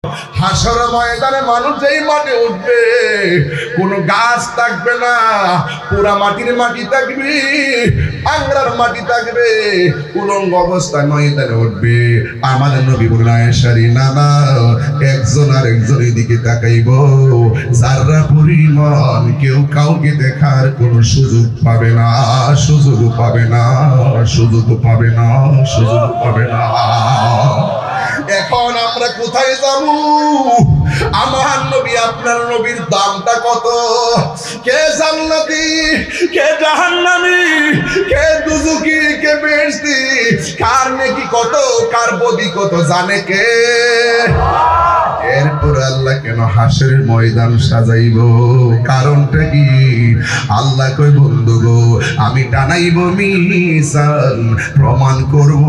হাসর ময়দানে মানুষ যেই মাঠে উঠবে, কোনো গাছ থাকবে না, পুরা মাটির মাটি থাকবে, আংরার মাটি থাকবে, উলঙ্গ অবস্থায় ময়দানে উঠবে। আমাদের নবী বলেন, আয়েশারি নানা একজন আর একজনের দিকে তাকাইব, যারা পরিমাণ কেউ কাউকে দেখার কোনো সুযোগ পাবে না, সুযোগ পাবে না, সুযোগ পাবে না, সুযোগ পাবে না। এখন আমরা কোথায় যাব? আমার নবী আপনার নবীর দামটা কত? কে জান্নাতি, কে জাহান্নামী, কে দুজকি, কে বেহেশতি, কার নেকি কত, কার বদি কত জানে কে? এরপর আল্লাহ কেন হাসরের ময়দান সাজাইব? কারণটা কি? আল্লাহ কই, বন্ধু গো, আমি টানাইব মিজান, প্রমাণ করব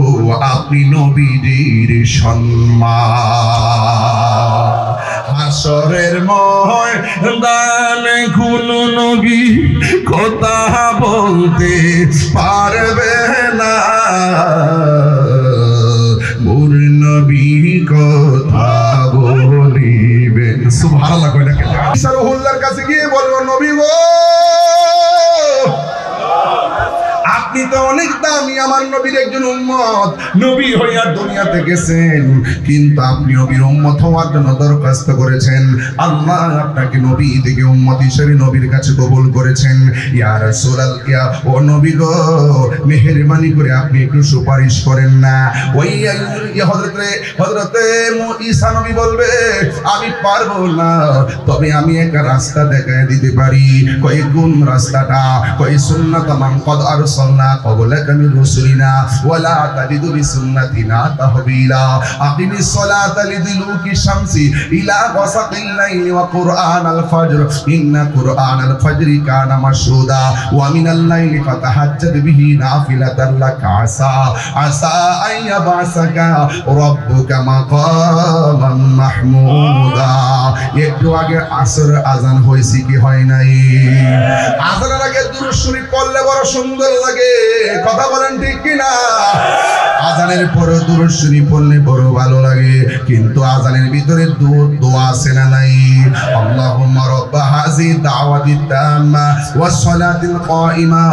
আপনি নবীর সম্মান। হাসরের ময়দানে কোনো নবী কথা বলতে পারবে না, মোর নবী কথা বলিবেন। সুবহানাল্লাহ কই না? ইসরাহুল্লাহর কাছে গিয়ে বলবো, নবী গো, আপনি তো অনেক দামি, আমার নবীর একজন উম্মত, নবী হইয়া দুনিয়াতে গেছেন, কিন্তু আপনি নবীর উম্মত হওয়ার জন্য দরখাস্ত করেছেন, আল্লাহ আপনাকে নবী থেকে উম্মত হিসেবে নবীর কাছে কবুল করেছেন। ইয়া রাসূলুল্লাহ, ও নবী গো, মেহেরবানি করে আপনি একটু সুপারিশ করেন না। ওই হযরতে ঈসা নবী বলবে, আমি পারবো না, তবে আমি একটা রাস্তা দেখায় দিতে পারি। কই কোন রাস্তাটা? কই সুন্নাত মান কদ আরসালনা ক্বাবলাকা মির রাসূলিনা ওয়ালা তাজিদু বিসুন্নাতিনা তাহবিলা। আকিমিস সালাতা লিদুলুকি শামসি ইলা গাসাকিল লাইলি ওয়া কুরআনাল ফাজর ইন্না কুরআনাল ফাজরি কানা মাশহুদা ওয়া মিনাল লাইলি ফাতাহাজ্জাদ বিহি নাফিলাতান লাকা আসা আইয়াবাসাকা রাব্বুকা মাকামান মাহমুদা। একটু আগে আসর আজান হয়েছে কি হয় নাই? আজানের আগে দুরূদ শরীফ পড়লে বড় সুন্দর লাগে, কথা বলেন ঠিক কিনা? আজানের পরে দুরূদ শরীফ পড়লে বড় ভালো লাগে, কিন্তু আজানের ভিতরে দোয়া আছে না নাই? আল্লাহুম্মা রাব্বা হাযি দাওয়াতিত তাম্মা ওয়াস সালাতিল কাইমা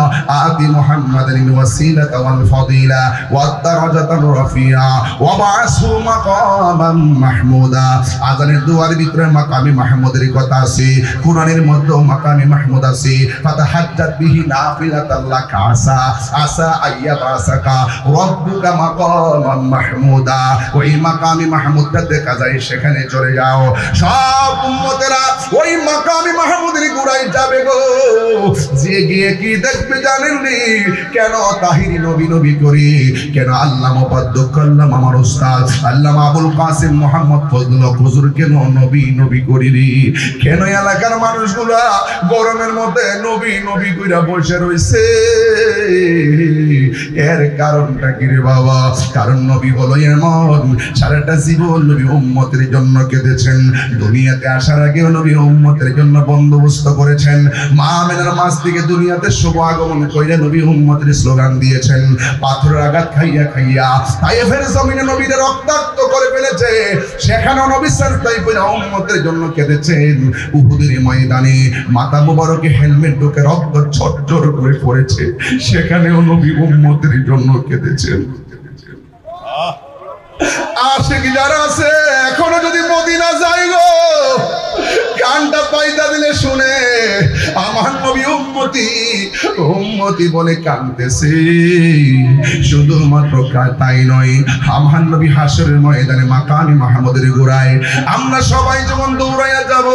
আতি মুহাম্মাদান ওয়াসিলাতা ওয়াল ফাদিলা ওয়াদ দারাজাতার রাফিয়া ওয়া বা'আসহু মাকামান মাহমুদা। আজানের দোয়ার ভিতরে মাকামে মাহমুদের কথা আছে, কুরআনের মধ্যে মাকামে মাহমুদ আছে। ফাতাহাজ্জাত বিহি নাফিলাতান লাকা আসা আইয়াবাসাকা রাব্বুকা মাকামান মাহমুদা। ওই মাকামে মাহমুদটা দেখা যায়, সেখানে চলে যাও। সব উম্মতেরা ওই মাকামে মাহমুদের গোড়ায় যাবে গো, যে গিয়ে কি দেখবে জানেন নি? কেন তাহিরি নবী নবী করি? কেন আল্লামা মুফাদ্দাল আল্লামা আমার উস্তাদ আল্লামা আবুল কাসিম মুহাম্মদ ফজলুল হক হুজুর কেন নবী নবী করিনি? কেন এলাকার মানুষগুলা গরমের মধ্যে নবী নবী কইরা বসে রইছে? এর কারণটা কি রে বাবা? কারণ নবী হলো এমন, সারাটা জীবন নবী উম্মতের জন্য কেঁদেছেন, দুনিয়াতে আসার আগেও নবী উম্মতের জন্য বন্দোবস্ত করেছেন। মা আমিনার মাস থেকে দুনিয়াতে শুভ আগমন কইরা নবী উম্মতের স্লোগান দিয়েছেন। পাথরের আঘাত খাইয়া খাইয়া তায়েফের জমিনে নবীকে রক্তাক্ত করে ফেলেছে, সেখানেও নবী সাজদায় পড়ে উম্মতের জন্য কেঁদেছেন। উহুদের ময়দানে মাথা মুবারকে হেলমেট ঢুকে রক্ত ঝরঝর করে পড়েছে, সেখানেও নবী উম্মতের জন্য কেঁদেছেন। আশিক যারা আছে এখনো যদি মদিনা যাই গো, কানটা পাইতা দিলে শুনে আমার নবী উম্মতি উম্মতি বলে কাঁদতেছে। শুধুমাত্র তাই নয়, আমার নবী হাসরের ময়দানে মাকামে মাহমুদের গোড়ায় আমরা সবাই যখন দৌড়াইয়া যাব,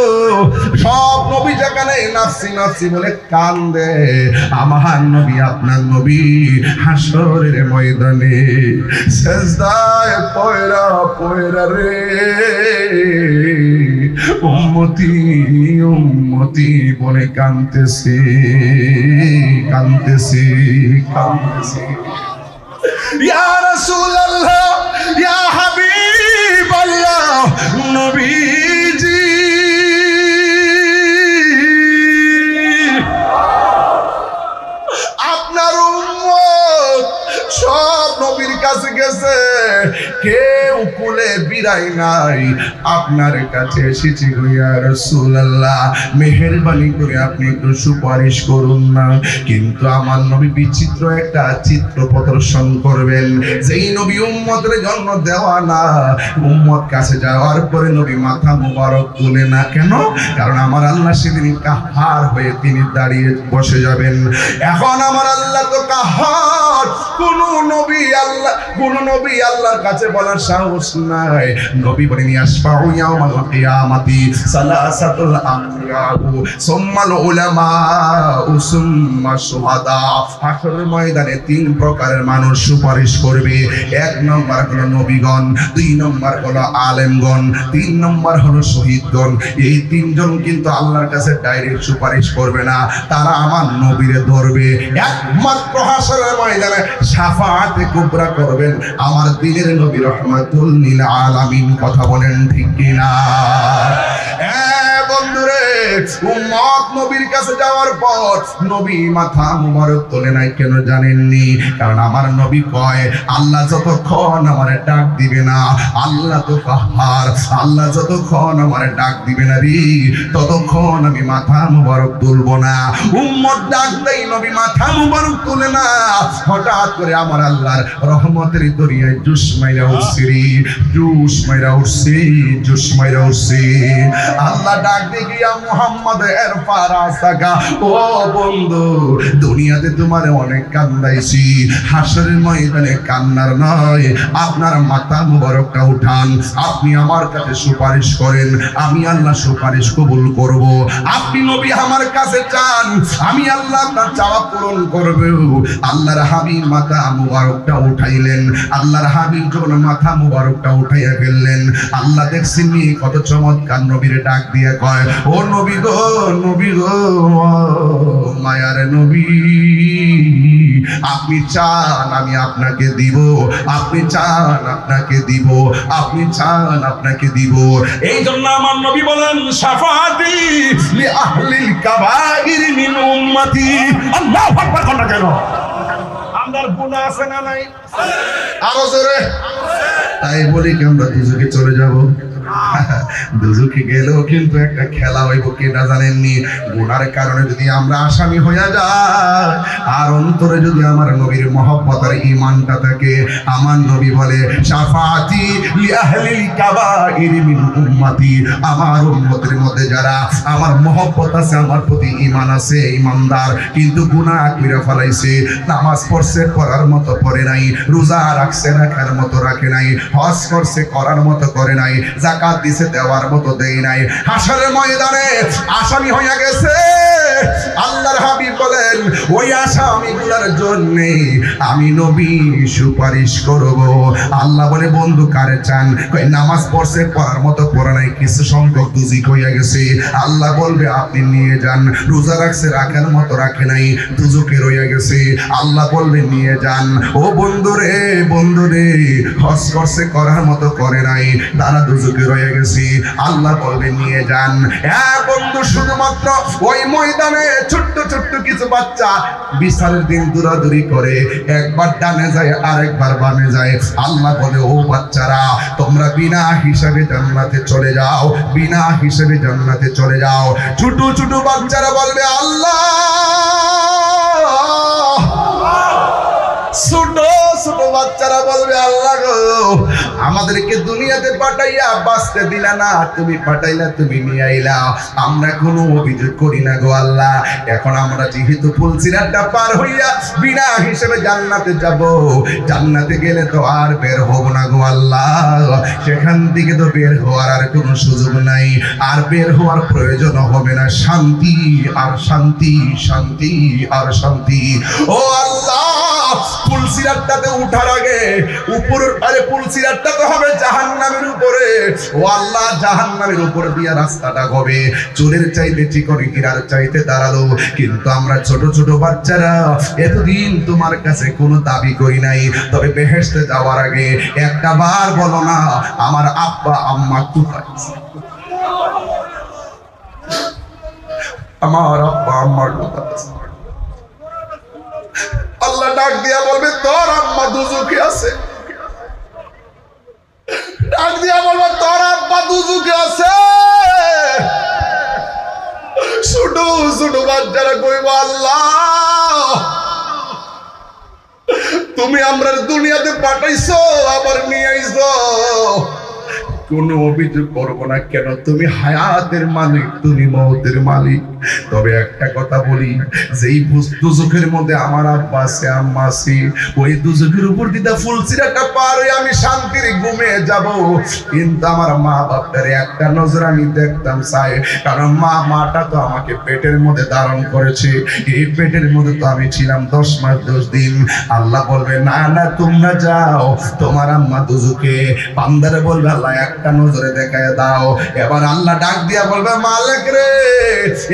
সব নবী যেখানে নাফসি নাফসি বলে কান্দে, আমার নবী আপনার নবী হাসরের ময়দানে সেজদায় পয়রা পয়রা রে উম্মতি উম্মতি বলে কাঁদতেছে কাঁদতেছে কাঁদতেছে। ইয়া রাসূলুল্লাহ, ইয়া হাবিবাল্লাহ, নবীজি আপনার উম্মত সব নবীর কাছে গেছে, কেউ কুলে বিদায় নাই, আপনার কাছে এসেছি গো ইয়া রাসূলুল্লাহ, মেহেরবানি করে আপনি একটু সুপারিশ করুন না। কিন্তু আমার নবী বিচিত্র একটা চিত্র প্রদর্শন করবেন, যেই নবী উম্মতের জন্য দেওয়া না, উম্মত কাছে যাওয়ার পরে নবী মাথা মুবারক তুলে না। কেন? কারণ আমার আল্লাহ সেদিন কাহার হয়ে তিনি দাঁড়িয়ে বসে যাবেন। এখন আমার আল্লাহ তো কাহার, কোন নবী আল্লাহর কাছে বলার সাহস নাই। নবী বলেন ইয়াশফাউ ইয়াউমাল কিয়ামাতি সালাসাতুল আমবিয়াউ সুম্মাল উলামাউ সুম্মা শুহাদা। হাশরের ময়দানে তিন প্রকারের মানুষ সুপারিশ করবে। এক নম্বর হলো নবীগণ, দুই নম্বর হলো আলেমগণ, তিন নম্বর হলো শহীদগণ। এই তিনজন কিন্তু আল্লাহর কাছে ডাইরেক্ট সুপারিশ করবে না, তারা আমার নবীরে ধরবে। একমাত্র হাশরের ময়দানে শাফাআতে কুবরা করবেন আমার দিনের নবী রাহমাতুল লিল আলামিন। কথা বলেন ঠিক কিনা? বন্ধুরে, উম্মত নবীর কাছে যাওয়ার পর নবী মাথা মুবারক তোলে নাই। কেন জানেননি? কারণ আমার নবী কয় আল্লাহ যতক্ষণ আমারে ডাক দিবে না, আল্লাহ তো কাহার, আল্লাহ যতক্ষণ আমারে ডাক দিবে না রে, ততক্ষণ আমি মাথা মুবারক তুলব না। উম্মত ডাক দেই, নবী মাথা মুবারক তুলে না। হঠাৎ করে আমার আল্লাহর রহমতের দরিয়ায় জুস মাইরা উঠছে, জুস মাইরা উঠছে, জুস মাইরা উঠছে। আল্লাহ ডাক দিয়া মুহাম্মদ এরফা রাসাকা, ও বন্ধু, দুনিয়াতে তোমারে অনেক কান্দাইছি, হাশরের ময়দানে কান্নার নয়, আপনার মাথা মুবারকটা উঠান, আপনি আমার কাছে সুপারিশ করেন, আমি আল্লাহ সুপারিশ কবুল করব। আপনি নবী আমার কাছে চান, আমি আল্লাহ আপনার চাওয়া পূরণ করব। আল্লাহর হাবিব মাথা মুবারকটা উঠাইলেন। আল্লাহর হাবিব যখন মাথা মুবারকটা উঠাইয়া ফেললেন, আল্লাহ দেখছেন কত চমৎকার নবীরে ডাক দিয়ে কয়, ও নবী গো, নবী গো, মায়ার নবী, আপনি চান আমি আপনাকে দিব, আপনি চান আপনাকে দিব, আপনি চান আপনাকে দিব। এই জন্য আমার নবী বলেন শাফাআতি লি আহলিল কাবাইর মিন উম্মতি। আল্লাহু আকবার। কোনটা কেন? আমার গুনাহ আছে না নাই? আরো জোরে। তাই বলি কি আমরা দুজকে চলে যাব? দুজকে গেলেও কিন্তু একটা খেলা হইব, কেটা জানেননি? গুনার কারণে যদি আমরা আসামি হইয়া যাই, আর অন্তরে যদি আমার নবীর মহব্বত আর ঈমানটা থাকে, আমার নবী বলে শাফাআতি লি আহলিল কাবাইর মিন উম্মতি, আমার উম্মতের মধ্যে যারা আমার মহব্বত আছে, আমার প্রতি ঈমান আছে, ঈমানদার, কিন্তু গুনাহ কইরা ফলাইছে, নামাজ পড়ছে পড়ার মতো পড়ে নাই, রোজা রাখছে রাখার মতো রাখে নাই, হজ করছে করার মতো করে নাই, যাকাত দিছে দেওয়ার মতো দেই নাই, হাশরের ময়দানে আসামি হইয়া গেছে। আল্লাহর হাবিব বলেন ওই আসামিগুলোর জন্য আমি নবী সুপারিশ করব। আল্লাহ বলে বন্ধু কারে চান? কই নামাজ পড়ছে পড়ার মতো পড়া নাই, কিছু সংখ্যক দুজিক হইয়া গেছে। আল্লাহ বলবে আপনি নিয়ে যান। রোজা রাখছে রাখার মতো রাখে নাই, দুজকে রইয়া গেছে। আল্লাহ বলবে নিয়ে যান। ও বন্ধুরে, বন্ধুরে, হজ করছে করার মতো করে নাই, তারা দুজকে রয়ে গেছে। আল্লাহ বলবে নিয়ে যান। বন্ধু, শুধুমাত্র ওই ময়দানে ছোট্ট ছোট্ট কিছু বাচ্চা বিচারের দিন দৌড়াদৌড়ি করে, একবার ডানে যায় আরেকবার বামে যায়। আল্লাহ বলে ও বাচ্চারা, তোমরা বিনা হিসাবে জান্নাতে চলে যাও, বিনা হিসাবে জান্নাতে চলে যাও। ছোট ছোট বাচ্চারা বলবে আল্লাহ, ছোট ছোট বাচ্চারা বলবে আল্লাহ গো, আমাদেরকে দুনিয়াতে পাঠাইয়া বাঁচতে দিলা না, তুমি পাঠাইলা, তুমি নিয়ে আইলা, আমরা কোনো অভিযোগ করি না গো আল্লাহ। এখন আমরা যেহেতু ফুলসিরাতটা পার হইয়া বিনা হিসেবে জান্নাতে যাব, জান্নাতে গেলে তো আর বের হব না গো আল্লাহ, সেখান থেকে তো বের হওয়ার আর কোনো সুযোগ নাই, আর বের হওয়ার প্রয়োজন হবে না। শান্তি আর শান্তি, শান্তি আর শান্তি। ও আল্লাহ, ফুলসিরাতটাতে উঠার আগে উপর, আরে ফুলসিরাতটা তো হবে জাহান্নামের উপরে। ও আল্লাহ, জাহান্নামের উপর দিয়া রাস্তাটা হবে চোরের চাইতে চিকনি হীরার চাইতে দাঁড়ালো। কিন্তু আমরা ছোট ছোট বাচ্চারা এতদিন তোমার কাছে কোনো দাবি করি নাই, তবে বেহেশতে যাওয়ার আগে একটা বার বলো না আমার আব্বা আম্মা কোথায়? আমার আব্বা আম্মার কোথায়? আল্লাহ ডাক দিয়া বলবে তোর আম্মা দুজকে আছে। ডাক দিয়া বলবো তোর আব্বা দুজুকে আছে। ছোট ছোট বাচ্চারা কইব আল্লাহ তুমি আমরা দুনিয়াতে পাঠাইছো আবার নিয়ে আইছো, কোনো অভিযোগ করবো না। কেন? তুমি হায়াতের মালিক, তুমি মওতের মালিক। তবে একটা কথা বলি, যেই দুজখের মধ্যে আমার আব্বা আছে আম্মা আছে, ওই দুজখের উপর দিদা ফুলসিরাটা পার হয়ে আমি শান্তির ঘুমিয়ে যাব। কিন্তু আমার মা বাপটারে একটা নজর আমি দেখতাম চাই, কারণ মাটা তো আমাকে পেটের মধ্যে ধারণ করেছে। এই পেটের মধ্যে তো আমি ছিলাম 10 মাস 10 দিন। আল্লাহ বলবে না না তোমরা যাও, তোমার আম্মা দুজখে। বান্দারে বলবে আল্লাহ একটা নজরে দেখায় দাও। এবার আল্লাহ ডাক দিয়া বলবে মালিক রে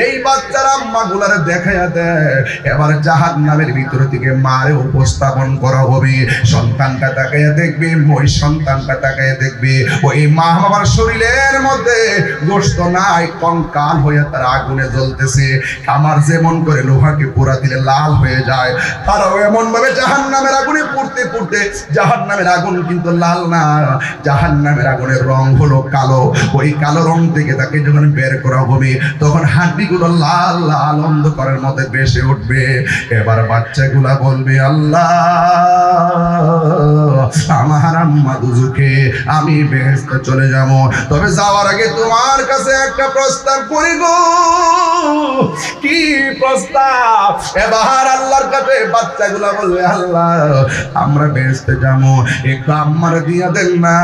এই বাচ্চার আম্মা গুলারে দেখায়া দেয়। এবার জাহান্নামের ভিতর থেকে মারে উপস্থাপন করা হবে। সন্তানটা তাকাইয়া দেখবে, ওই সন্তানটা তাকাইয়া দেখবে ওই মা বাবার শরীরের মধ্যে গোশত নাই, কঙ্কাল হয়ে তারা আগুনে জ্বলতেছে। আমার যেমন করে লোহাকে পোড়া দিলে লাল হয়ে যায়, তারাও এমন ভাবে জাহান্নামের আগুনে পুড়তে পুড়তে, জাহান্নামের আগুন কিন্তু লাল না, জাহান্নামের আগুনের রং হলো কালো। ওই কালো রং থেকে তাকে যখন বের করা হবে তখন হাড্ডিগুলো লাল লাল অন্ধকারের মধ্যে ভেসে উঠবে। এবার বাচ্চাগুলা বলবে আল্লাহ আমার আম্মা দুজুকে, আমি বেহেশতে চলে যাব। তবে যাওয়ার আগে তোমার কাছে একটা প্রস্তাব করি গো। কি প্রস্তাব? এবার আল্লাহর কাছে বাচ্চাগুলা বলবে আল্লাহ আমরা বেহেশতে যাব, একটু আম্মার দিয়া দেন না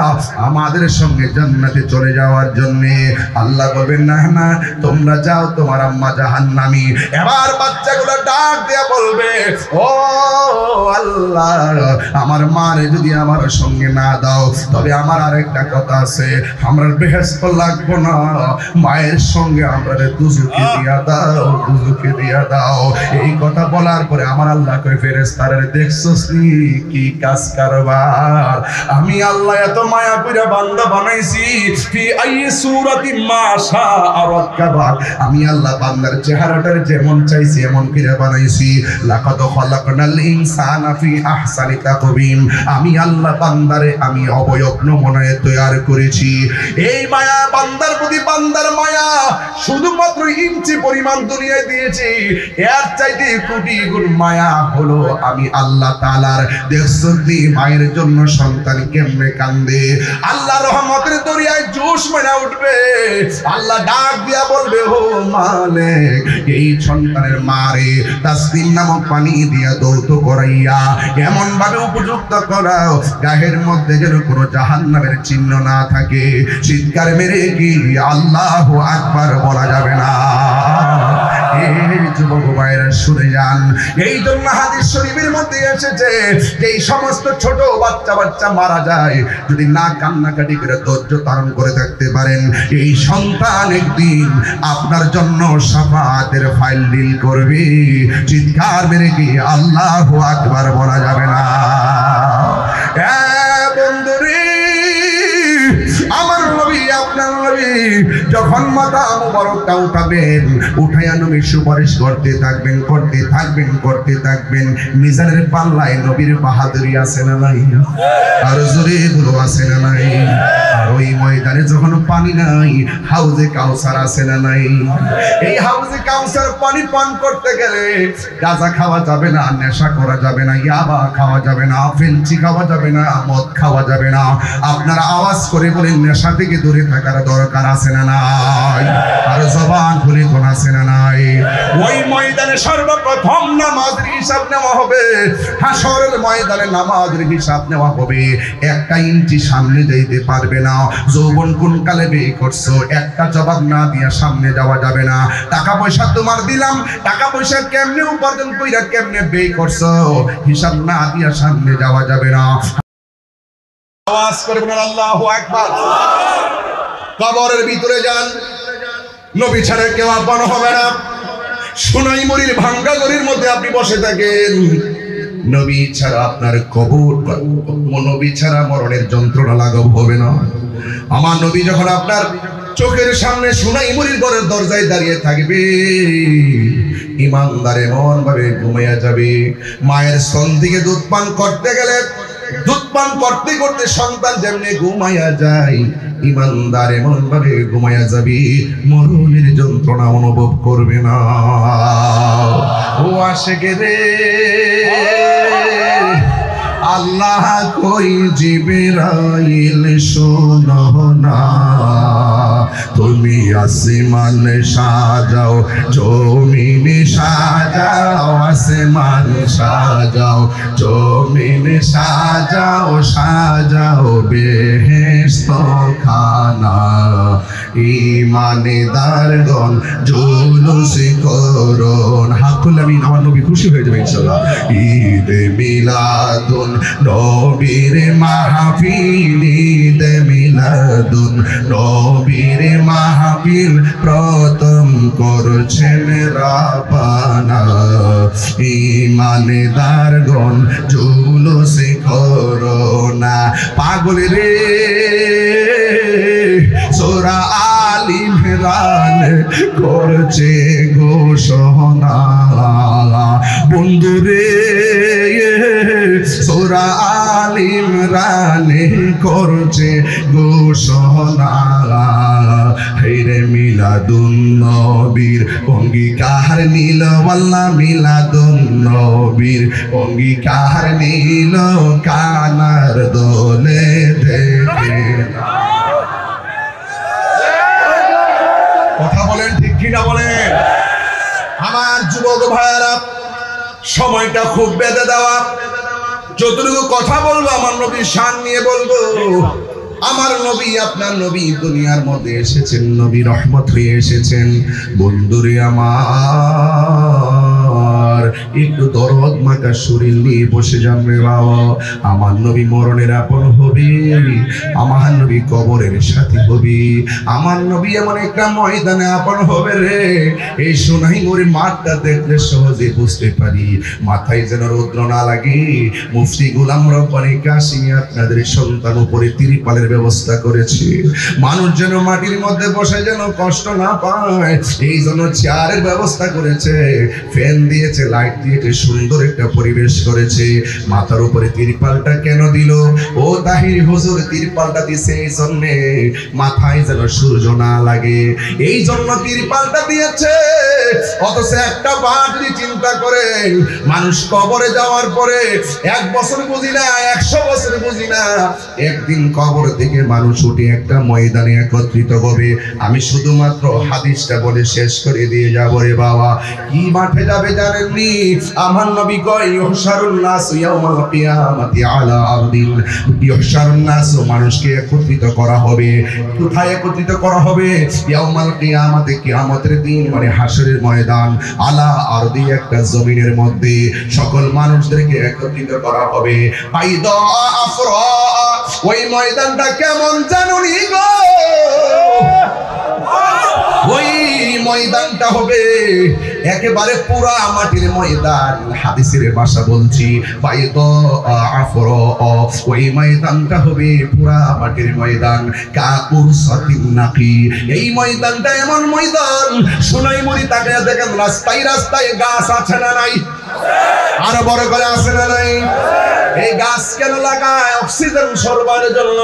আমাদের সঙ্গে জান্নাতে চলে যাওয়ার জন্য। আল্লাহ বলবেন না না তোমরা যাও, তোমার আম্মা জাহান্নামী। এবার বাচ্চাগুলো ডাক দিয়া বলবে ও আল্লাহ আমার মারে যদি আমার সঙ্গে না দাও, তবে আমার আরেকটা কথা আছে, আমরা বেহেশত লাগবো না, মায়ের সঙ্গে আমরা দুজুকে দিয়া দাও, দুজুকে দিয়া দাও। এই কথা বলার পরে আমার আল্লাহ কই ফেরেশতারে দেখছস নি কি কাজ কারবার? আমি আল্লাহ এত মায়া করে বান্দা বানাইছি, ফি আই সূরাতি মা শাআ রাক্কাবা। আমি আল্লাহ বান্দার চেহারাটার যেমন চাইছি এমন করে বানাইছি। লাকাদ খালাকনাল ইনসানা ফি আহসানি তাকওয়িম। আমি আল্লাহ বান্দারে আমি অবয়ব নমুনায় তৈরি করেছি। এই মায়া বান্দার প্রতি বান্দার মায়া শুধুমাত্র ইঞ্চি পরিমাণ দুনিয়ায় দিয়েছি, এর চাইতে কোটি গুণ মায়া হলো আমি আল্লাহ তাআলার। দেখছনি মায়ের জন্য সন্তান কেমনে কান্দে, আল্লাহ রহমতের দরিয়ায় জোশ মেরা উঠবে। আল্লাহ ডাক দিয়া বলবে ও মালিক এই সন্তানের মারে তাসলিম নামক পানি দিয়া দৌত করাইয়া এমন ভাবে উপযুক্ত করাও গায়ের মধ্যে যেন কোনো জাহান্নামের চিহ্ন না থাকে। চিৎকার মেরে কি আল্লাহু আকবার বলা যাবে না? এই যুবক ভাইরা শুনে যান, এই জন্য হাদিস শরীফের মধ্যে এসেছে যে এই সমস্ত ছোট বাচ্চা মারা যায়, যদি না কান্নাকাটি করে ধৈর্য ধারণ করে থাকতে পারেন, এই সন্তান একদিন আপনার জন্য শাফাআতের ফাইল ডিল করবে। চিৎকার মেরে কি আল্লাহু আকবার বলা যাবে না? বন্ধুরে আমার নবী আপনার নবী যখন মাথা মুবারকটা উঠাবেন, উঠাইয়া নবী সুপারিশ করতে থাকবেন করতে থাকবেন করতে থাকবেন। মিজানের পাল্লায় নবীর বাহাদুরি আছে না নাই? আর জোরে বলো আছে না নাই? আর ওই ময়দানে যখন পানি নাই, হাউজে কাউসার আছে না নাই? এই হাউজে কাউসার পানি পান করতে গেলে গাঁজা খাওয়া যাবে না, নেশা করা যাবে না, ইয়াবা খাওয়া যাবে না, ফেঞ্চি খাওয়া যাবে না, মদ খাওয়া যাবে না। আপনারা আওয়াজ করে বলেন নেশা থেকে দূরে থাকার দরকার আছে না নাই? আর জবান খুলে কোন আছে না নাই? ওই ময়দানে সর্বপ্রথম নামাজের হিসাব নেওয়া হবে। হাসরের ময়দানে নামাজের হিসাব নেওয়া হবে। একটা ইঞ্চি সামনে যাইতে পারবে না। যৌবন কোন কালে ব্যয় করছো, একটা জবাব না দিয়া সামনে যাওয়া যাবে না। টাকা পয়সা তোমার দিলাম, টাকা পয়সা কেমনে উপার্জন কইরা কেমনে ব্যয় করছো, হিসাব না দিয়া সামনে যাওয়া যাবে না। আওয়াজ করে বলেন আল্লাহু আকবার। কবরের ভিতরে যান, নবী ছাড়া কেউ আপন হবে না। সোনাইমুড়ির ভাঙ্গা গড়ির মধ্যে আপনি বসে থাকেন, নবী ছাড়া আপনার কবর, নবী ছাড়া মরণের যন্ত্রণা লাঘব হবে না। আমার নবী যখন আপনার চোখের সামনে সোনাইমুড়ির ঘরের দরজায় দাঁড়িয়ে থাকবে, ইমানদার এমন ভাবে ঘুমাইয়া যাবে। মায়ের স্তন থেকে দুধ পান করতে গেলে দুধ পান করতে করতে সন্তান যেমনি ঘুমাইয়া যায়, ইমানদার এমন ভাবে ঘুমাইয়া যাবি মরণের যন্ত্রণা অনুভব করবে না। ও আশিকে রে, আল্লাহ কই জিবরাইল শোনো না, তুমি আসমান সাজাও জমিন সাজাও, আসমান সাজাও জমিন সাজাও, সাজাও বেহেশত খানা, ঈমানদারগণ জুলুস করুন। হাকুল আমিন, আমার নবী খুশি হয়ে যাবে ইনশাআল্লাহ। ঈদ মিলাদুন নবীর মাহফিল, ঈদ মিলাদুন নবীর মাহফিল প্রথম করছেন রাব্বানা, ঈমানদারগণ জুলুস করোনা। পাগল রে সূরা আল ইমরান করছে ঘোষণা, বন্ধু রে সূরা আল ইমরান করছে ঘোষণা, হেরে মিলাদুন নবীর অঙ্গীকার নীল, ওয়াল্লাহ মিলাদুন নবীর অঙ্গীকার নীল, কানার দোলে দেখে। কথা বলেন ঠিক কিনা বলেন? আমার যুবক ভাইরা, সময়টা খুব বেঁধে দেওয়া, যতটুকু কথা বলবো আমার নবীর শান নিয়ে বলবো। আমার নবী, আপনার নবী দুনিয়ার মধ্যে এসেছেন, নবী রহমত হয়ে এসেছেন। বন্ধুরে আমার, একটু দরদ মাখা শরীর নিয়ে বসে যান রে বাবা। আমার নবী মরণের আপন হবে, আমার নবী কবরের সাথী হবে, আমার নবী এমন একটা ময়দানে আপন হবে রে। এই সোনাইমুড়ি মাঠটা দেখলে সহজে বুঝতে পারি, মাথায় যেন রৌদ্র না লাগে। মুফতি গোলাম রব্বানী কাশিমি আপনাদের সন্তান উপরে তিরপালের ব্যবস্থা করেছে, মানুষ যেন মাটির মধ্যে বসে যেন কষ্ট না পায়, এই জন্য চেয়ারের ব্যবস্থা করেছে, ফ্যান দিয়েছে, লাইট দিয়েছে, সুন্দর একটা পরিবেশ করেছে। মাথার উপরে তিরপালটা কেন দিল? ও তাহির হুজুর, তিরপালটা দিছে এই জন্যে মাথায় যেন সূর্য না লাগে, এই জন্য তিরপালটা দিয়েছে। অথচ একটা বার যদি চিন্তা করে, মানুষ কবরে যাওয়ার পরে 1 বছর বুঝি না, 100 বছর বুঝি না, একদিন কবর থেকে মানুষ উঠে একটা ময়দানে একত্রিত হবে। আমি শুধুমাত্র হাদিসটা বলে শেষ করে দিয়ে যাব রে বাবা। কি মাঠে যাবে জানেননি? আমার নবী কয়, ইহশারুন নাস ইয়াউমাল কিয়ামাতি আলা আরদিন, ইহশারুন নাস, মানুষকে একত্রিত করা হবে। কোথায় একত্রিত করা হবে? ইয়াউমাল কিয়ামাতে, কিয়ামতের দিন, মানে হাসরের ময়দান, আলা আরদি, একটা জমিনের মধ্যে সকল মানুষদেরকে একত্রিত করা হবে। আইদা আফরা, ওই ময়দানটা কেমন জানুনি গো? ওই ময়দানটা হবে একেবারে পুরা মাটির ময়দান। হাদিসের ভাষা বলছি, বাইদা আফরা, ওই ময়দানটা হবে পুরা মাটির ময়দান। কাকুরসাতিন নাকি, এই ময়দানটা এমন ময়দান, সোনাইমুড়ি তাকিয়ে দেখেন রাস্তায় রাস্তায় গাছ আছে না নাই? আরো বড় করে আছে না নাই? এই গাছ কেন লাগায়? অক্সিজেন সরবরাহের জন্য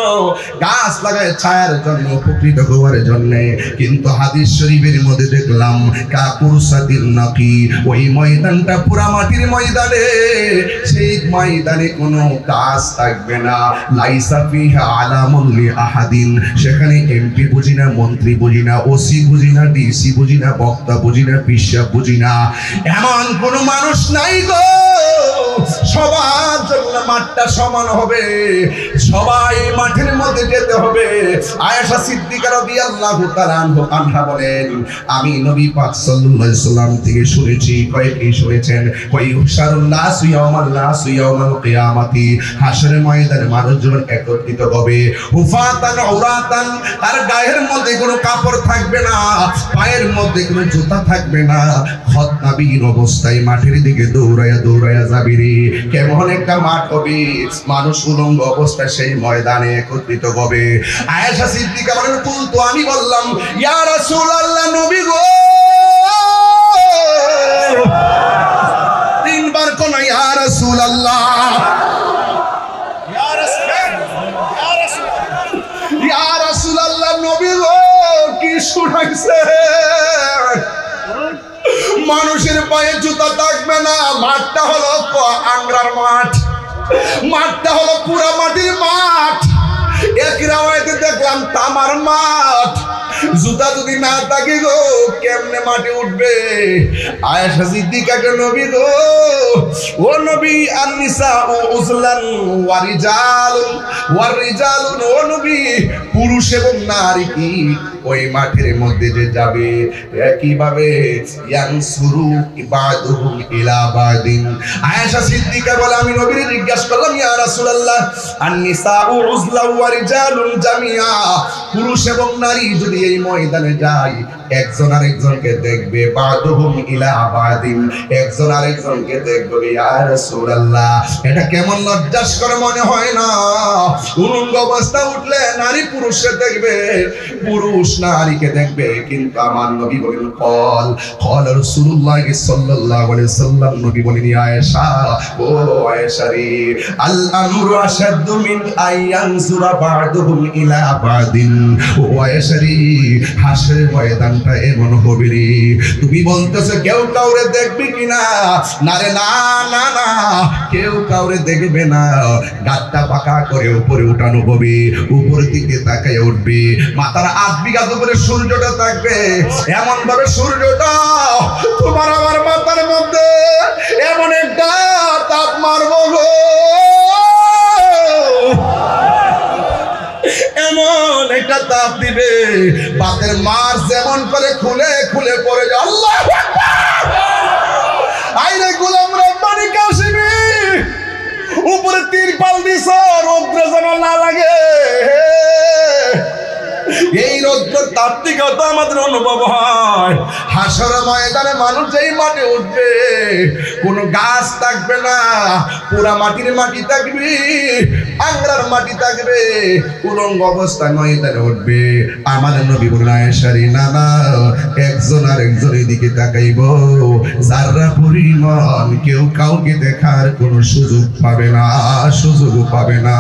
গাছ লাগায়, ছায়ার জন্য, উপকৃত হওয়ার জন্য। কিন্তু হাদিস শরীফের মধ্যে দেখলাম কাকুরসাতিন নাকি, ওই ময়দানটা পুরা মাটির ময়দানে, সেই ময়দানে কোনো গাছ থাকবে না। লাইসা ফিহা আলামুন লি আহাদিন, সেখানে এমপি বুঝি না, মন্ত্রী বুঝি না, ওসি বুঝি না, ডিসি বুঝি না, বক্তা বুঝি না, পিসাব বুঝি না, এমন কোনো মানুষ নাই গো। সবার জন্য মাঠটা সমান হবে, সবাই মাঠের মধ্যে যেতে হবে। আয়েশা সিদ্দিকা রাদিয়াল্লাহু তাআলা আনহা বলেন, আমি নবী পাক সাল্লাল্লাহু আলাইহি সাল্লাম থেকে শুনেছি, কয়েকই শুনেছেন, কই হুশারুন নাস ইয়াউমাল কিয়ামাতি, হাসরের ময়দানে মানুষ যখন একত্রিত হবে, হুফাতান উরাতান, তার গায়ের মধ্যে কোনো কাপড় থাকবে না, পায়ের মধ্যে কোনো জুতা থাকবে না, খতনাবিহীন অবস্থায় মাঠের দিকে দৌড়ায়া দৌড়ায়া যাবি রে। কেমন একটা মাঠ হবে, মানুষ উলঙ্গ অবস্থায় সেই ময়দানে একত্রিত হবে। আয়েশা সিদ্দিকা বলেন, কুলতু, আমি বললাম, ইয়া রাসূলুল্লাহ, নবী গো। 3 বার কোন ইয়া রাসূলুল্লাহ, শুনাইছে মানুষের পায়ে জুতা থাকবে না। মাঠটা হলো আংরার মাঠ, মাঠটা হলো পুরা মাটির মাঠ। এক রাওয়ায়াতে দেখলাম তামার মাঠ। জুতা যদি না থাকে গো কেমনে মাঠে উঠবে? আয়েশা সিদ্দিকাকে নবী গো, ও নবী, আন-নিসা উজলান ওয়া রিজালুন, ও নবী, পুরুষ এবং নারী কি ওই মাঠের মধ্যে যে যাবে একইভাবে ইয়ানসুরু ইবাদুহুম ইলা বাদিন। আয়েশা সিদ্দিকা বলে আমি নবীকে জিজ্ঞাসা করলাম, ইয়া রাসূলুল্লাহ, আন-নিসা উজলা ওয়া রিজালুন জামিয়া, পুরুষ এবং নারী যদি এই ময়দানে যায় একজন আরেকজনকে দেখবে, বাদুহুম ইলা বাদিন, একজন আরেকজনকে দেখবে, ইয়া রাসূলুল্লাহ এটা কেমন লজ্জাস্কর মনে হয় না? উলঙ্গ অবস্থা উঠলে নারী পুরুষকে দেখবে, পুরুষ নারীকে দেখবে। কিন্তু আমার নবী বলেন কল রাসূলুল্লাহ সাল্লাল্লাহু আলাইহি ওয়াসাল্লাম, নবী বলেন আয়েশা, ও আয়েশা রে, আল আমরু আশাদ্দু মিন আয়ানজুরা বা'দুহুম ইলা বাদিন। ও আয়েশা রে, হাসরের ময়দানটা এমন হবে রে, তুমি বলতেছো কেউ কাউরে দেখবে কিনা? না রে, না না না, কেউ কাউরে দেখবে না। গাতটা পাকা করে উপরে উঠানো হবে, উপর দিকে তাকায় উঠবে, মাথার 8 বিঘা উপরে সূর্যটা থাকবে। এমন ভাবে সূর্যটা তোমার আমার মাথার মধ্যে এমন একটা তাপ মারবো গো, এমন একটা তাপ দিবে, বাতের মার যেমন করে খুলে খুলে পড়ে যায়। আল্লাহু আকবার! আইরে গোলাম রব্বানি কাশিমি, উপরে তিরপাল দিছ রৌদ্র যেন না লাগে। এই রৌদ্রের তাপ থেকে তো আমাদের অনুভব হয়। হাসর ময়দানে মানুষ যেই মাঠে উঠবে কোনো গাছ থাকবে না, পুরা মাটির মাটি থাকবে, আংরার মাটি থাকবে, উলঙ্গ অবস্থায় ময়দানে উঠবে। আমাদের নবী বলেন আয়েশা রে, না না, একজন আর একজনের দিকে তাকাইব, যারা পরিমাণ কেউ কাউকে দেখার কোনো সুযোগ পাবে না, সুযোগ পাবে না,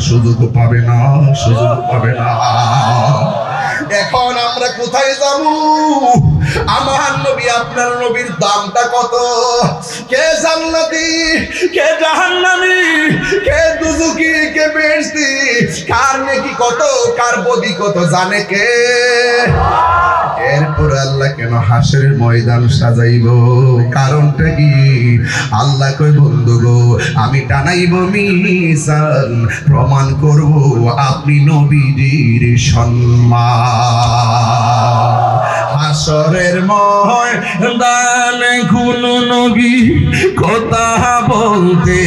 সুযোগ পাবে না, সুযোগ পাবে না। এখন আমরা কোথায় যাব? আমার নবী আপনার নবীর দামটা কত? কে জান্নাতি, কে জাহান্নামী, কে দুজকি, কে বেহেশতি, কার নেকি কত, কার বদি কত জানে কে? এরপর আল্লাহ কেন হাসরের ময়দান সাজাইব? কারণটা কি? আল্লাহ কই বন্ধু গো, আমি টানাইব মিজান, প্রমাণ করব আপনি নবীজির সম্মান। হাসরের ময়দানে কোন নবী কথা বলতে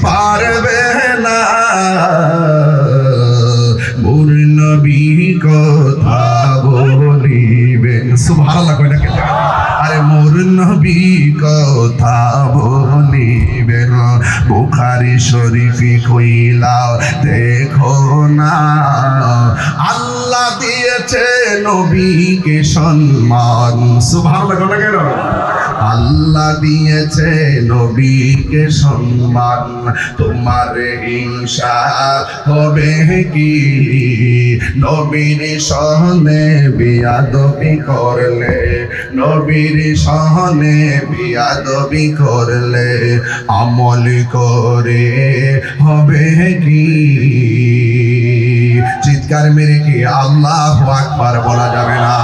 পারবে না, মোর নবী কথা বলিবেন। সুবহানাল্লাহ কই না কে? আরে মোর নবী কথা বলিবেন। বুখারী শরীফে কইলা দেখো না, আল্লাহ দিয়েছে নবীকে সম্মান। সুবহানাল্লাহ কই না কেন? আল্লাহ দিয়েছে নবীকে সম্মান, তোমার হিংসা হবে কি? নবীর সহনে বিয়াদবি করলে, নবীর সহনে বিয়াদবি করলে আমল করে হবে কি? চিৎকার মেরে কি আল্লাহু আকবার বলা যাবে না?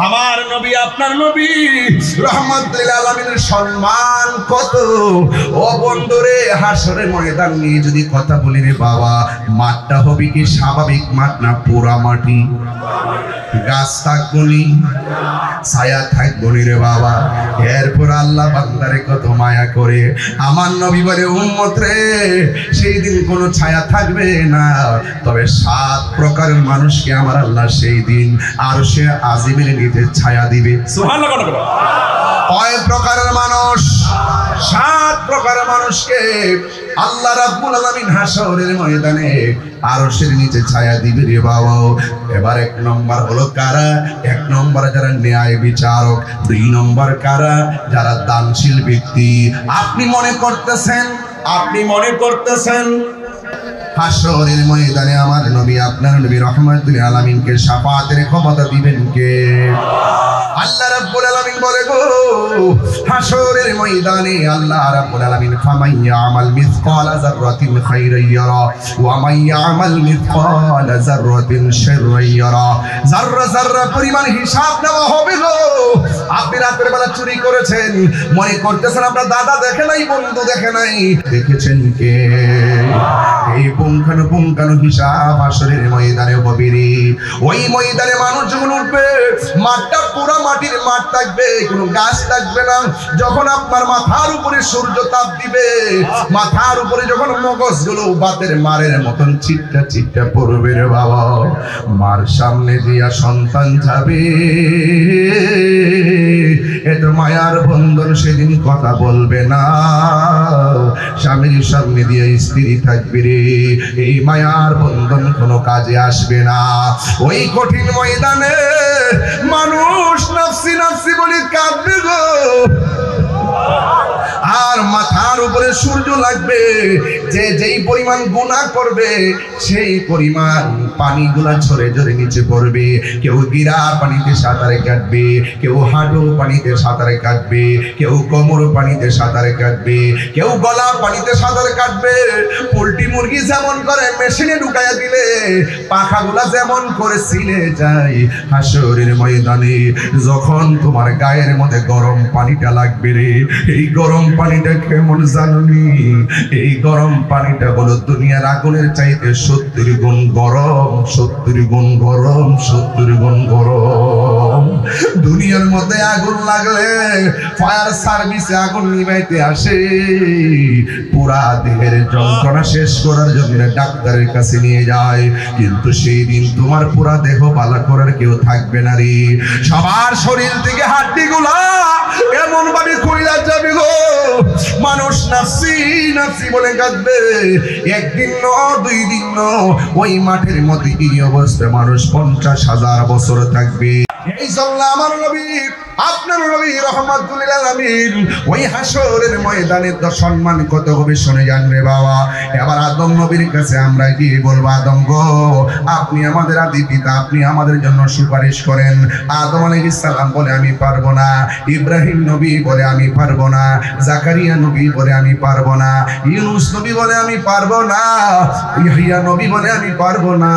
আমার নবী আপনার নবী রাহমাতুল লিল আলামিনের সম্মান কত? ও বন্ধুরে, হাসরের ময়দান নিয়ে যদি কথা বলি রে বাবা, মাঠটা হবে কি স্বাভাবিক মাঠ না পুরা মাটি? গাছ থাকবো নি, ছায়া থাকবো নি রে বাবা। এরপর আল্লাহ বান্দারে কত মায়া করে। আমার নবী বলে উম্মত রে, সেই দিন কোনো ছায়া থাকবে না, তবে 7 প্রকারের মানুষকে আমার আল্লাহ সেই দিন আরশে আজিমের নিচে ছায়া দিবে। সুবহানাল্লাহ। কয় প্রকারের মানুষ? 7 প্রকারের মানুষকে আল্লাহ রাব্বুল আলামিন হাসরের ময়দানে আরশের নিচে ছায়া দিবে রে বাবা। এবার 1 নম্বর হলো কারা? 1 নম্বর যারা ন্যায় বিচারক। 2 নম্বর কারা? যারা দানশীল ব্যক্তি। আপনি মনে করতেছেন হাসরের ময়দানে আমার নবী আপনার নবী রাহমাতুল আলামিনকে শাফাতের ক্ষমতা দিবেন কে? আল্লাহ রাব্বুল আলামিন বলে গো হাসরের ময়দানে আল্লাহ রাব্বুল আলামিন ফামাইয়ামাল মিসকালা যাররাতিন খাইরান ইয়ারা ওয়া মাইয়ামাল মিসকালা যাররাতিন শাররান ইয়ারা। যাররা যাররা পরিমাণ হিসাব নেওয়া হবে গো। আপনি রাতের বেলা চুরি করেছেন, মনে করতেছেন আপনার দাদা দেখে নাই, বন্ধু দেখে নাই, দেখেছেন কে? এই পুঙ্খানু হিসাব হাসরের ময়দানে হবে রে। ওই ময়দানে মানুষ যখন উঠবে, মাঠটা পুরা মাটির মাঠ থাকবে, কোনো গাছ থাকবে না। যখন আপনার মাথার উপরে সূর্য তাপ দিবে, মাথার উপরে যখন মগজগুলো বাতের মারের মতন চিটটা চিটটা পড়বে রে বাবা, মার সামনে দিয়া সন্তান যাবে, এত মায়ার বন্ধন সেদিন কথা বলবে না। স্বামীর সামনে দিয়ে স্ত্রী থাকবে রে, এই মায়ার বন্ধন কোনো কাজে আসবে না। ওই কঠিন ময়দানে মানুষ নাফসি নাফসি বলে কাঁদবে গো। আর মাথার উপরে সূর্য লাগবে, যে যেই পরিমাণ গুনাহ করবে সেই পরিমাণ পানিগুলা ঝরে ঝরে নিচে পড়বে। কেউ গিরা পানিতে সাঁতারে কাটবে, কেউ হাঁটু পানিতে সাঁতারে কাটবে, কেউ কোমর পানিতে সাঁতারে কাটবে, কেউ গলা পানিতে সাঁতারে কাটবে। পোল্ট্রি মুরগি যেমন করে মেশিনে ঢুকাইয়া দিলে পাখাগুলা যেমন করে ছিলে যায়, হাসরের ময়দানে যখন তোমার গায়ের মধ্যে গরম পানিটা লাগবে রে, এই গরম পানিটা কেমন জানুনি? এই গরম পানিটা হলো দুনিয়ার আগুনের চাইতে 70 গুণ গরম, 70 গুণ গরম, 70 গুণ গরম। দুনিয়ার মধ্যে আগুন লাগলে ফায়ার সার্ভিসে আগুন নিভাইতে আসে, পুরা দেহের যন্ত্রণা শেষ করার জন্য ডাক্তারের কাছে নিয়ে যায়, কিন্তু সেই দিন তোমার পুরা দেহ ভালো করার কেউ থাকবে না রে। সবার শরীর থেকে হাড্ডিগুলা এমন ভাবে খুইলা যাবে গো, মানুষ নাফসি নাফসি বলে কাঁদবে। একদিন ন, 2 দিন ন, ওই মাঠের মধ্যে এই অবস্থায় মানুষ 50,000 বছর থাকবে। এই জন্য আমার নবী আপনার নবী রাহমাতুল আলামিন ওই হাসরের ময়দানে তো সম্মান কত হবে শুনে যান রে বাবা। এবার আদম নবীর কাছে আমরা গিয়ে বলবো, আদম গো আপনি আমাদের আদি পিতা, আপনি আমাদের জন্য সুপারিশ করেন। আদম আলাইহিস সালাম বলে আমি পারবো না, ইব্রাহিম নবী বলে আমি পারবো না, জাকারিয়া নবী বলে আমি পারবো না, ইউনূস নবী বলে আমি পারবো না, ইয়াহইয়া নবী বলে আমি পারবো না,